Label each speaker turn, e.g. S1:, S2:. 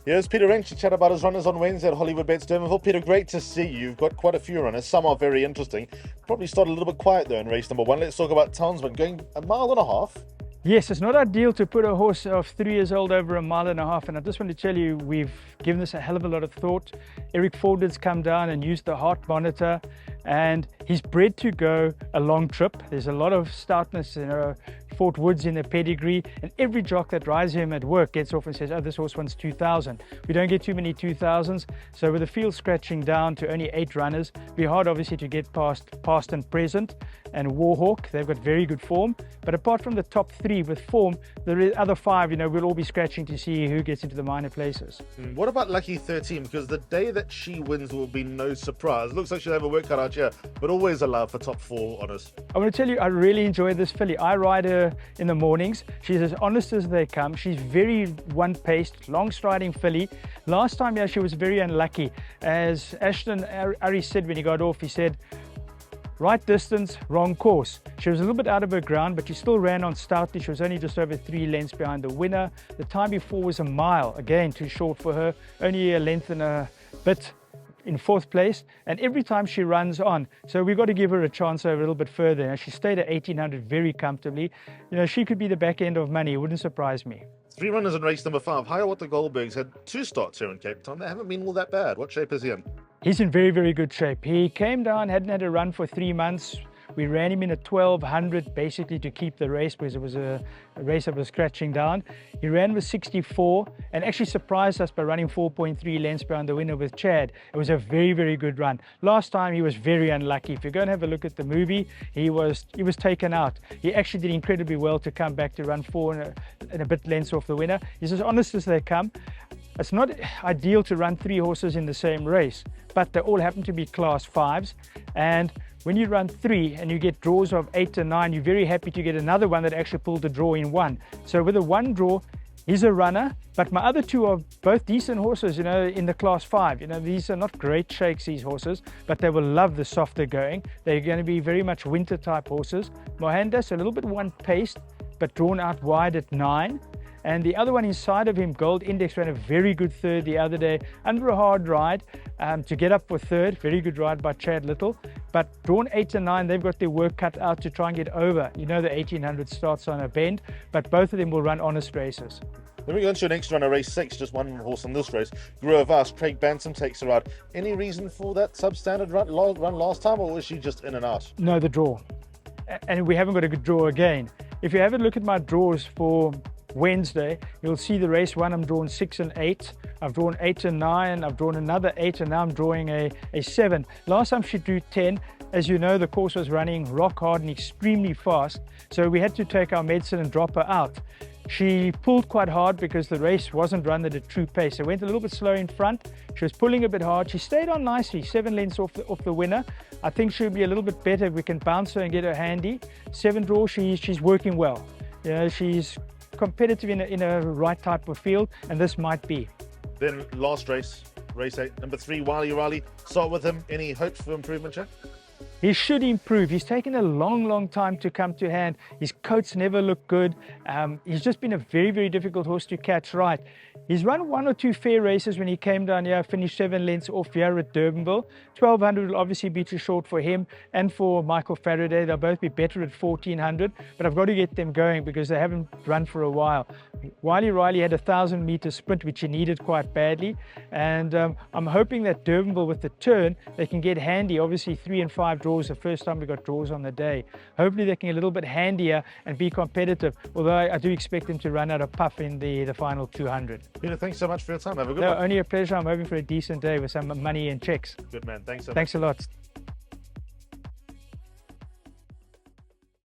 S1: Here's Peter Wrensch to chat about his runners on Wednesday at Hollywoodbets Durbanville. Peter, great to see you. You've got quite a few runners. Some are very interesting. Probably started a little bit quiet though in race number 1. Let's talk about Townsman going 1.5 miles.
S2: Yes, it's not ideal to put a horse of 3 years old over 1.5 miles, and I just want to tell you we've given this a hell of a lot of thought. Eric Ford's come down and used the heart monitor, and he's bred to go a long trip. There's a lot of stoutness, Fort Woods in the pedigree, and every jock that rides him at work gets off and says, oh, this horse wants 2,000. We don't get too many 2,000s, so with the field scratching down to only 8 runners, it'll be hard obviously to get past and present. And Warhawk, they've got very good form, but apart from the top 3 with form, the other 5, we'll all be scratching to see who gets into the minor places.
S1: What about Lucky 13? Because the day that she wins will be no surprise. Looks like she'll have a workout out here, but always allowed for top 4 honors.
S2: I want to tell you, I really enjoy this filly. I ride her in the mornings. She's as honest as they come. She's very one-paced, long-striding filly. Last time, she was very unlucky. As Ashton Ari said when he got off, he said, right distance, wrong course. She was a little bit out of her ground, but she still ran on stoutly. She was only just over 3 lengths behind the winner. The time before was a mile, again, too short for her. Only a length and a bit in 4th place, and every time she runs on. So we've got to give her a chance over a little bit further. She stayed at 1,800 very comfortably. She could be the back end of money. It wouldn't surprise me.
S1: 3 runners in race number 5. Hiawatha Goldberg's had 2 starts here in Cape Town. They haven't been all that bad. What shape is he in?
S2: He's in very, very good shape. He came down, hadn't had a run for 3 months. We ran him in a 1,200 basically to keep the race because it was a race that was scratching down. He ran with 64 and actually surprised us by running 4.3 lengths behind the winner with Chad. It was a very, very good run. Last time he was very unlucky. If you go and have a look at the movie, he was taken out. He actually did incredibly well to come back to run 4 and a bit lengths off the winner. He's as honest as they come. It's not ideal to run 3 horses in the same race, but they all happen to be class 5s. And when you run 3 and you get draws of 8 and 9, you're very happy to get another one that actually pulled the draw in 1. So with a 1 draw, he's a runner, but my other 2 are both decent horses, in the class 5. These are not great shakes, these horses, but they will love the softer going. They're going to be very much winter type horses. Mohandas, a little bit one-paced, but drawn out wide at 9. And the other one inside of him, Gold Index, ran a very good 3rd the other day under a hard ride to get up for 3rd. Very good ride by Chad Little. But drawn 8 and 9, they've got their work cut out to try and get over. The 1,800 starts on a bend, but both of them will run honest races.
S1: Then we go into your next runner, race 6, just 1 horse in this race. Grew a Vast, Craig Bantam takes her out. Any reason for that substandard run last time, or was she just in and out?
S2: No, the draw. And we haven't got a good draw again. If you have a look at my draws for Wednesday, you'll see the race 1, I'm drawn 6 and 8. I've drawn 8 and 9. I've drawn another 8, and now I'm drawing a 7. Last time she drew 10. As you know, the course was running rock hard and extremely fast, so we had to take our medicine and drop her out. She pulled quite hard because the race wasn't run at a true pace. It went a little bit slow in front. She was pulling a bit hard. She stayed on nicely, 7 lengths off the winner. I think she'll be a little bit better if we can bounce her and get her handy. 7 draw, she's working well. She's competitive in a right type of field, and this might be.
S1: Then last race, race 8, number 3, Wiley Riley. Start with him. Any hopes for improvement, Jack?
S2: He should improve. He's taken a long time to come to hand. His coats never look good. He's just been a very, very difficult horse to catch right. He's run 1 or 2 fair races when he came down here, finished 7 lengths off here at Durbanville. 1,200 will obviously be too short for him and for Michael Faraday. They'll both be better at 1,400, but I've got to get them going because they haven't run for a while. Wiley Riley had a 1,000-meter sprint, which he needed quite badly. And I'm hoping that Durbanville, with the turn, they can get handy. Obviously, 3 and 5 draws, the first time we got draws on the day. Hopefully, they can get a little bit handier and be competitive, although I do expect them to run out of puff in the final 200.
S1: Peter, thanks so much for your time. Have a good one.
S2: Only a pleasure. I'm hoping for a decent day with some money and checks.
S1: Good man. Thanks so much.
S2: Thanks a lot.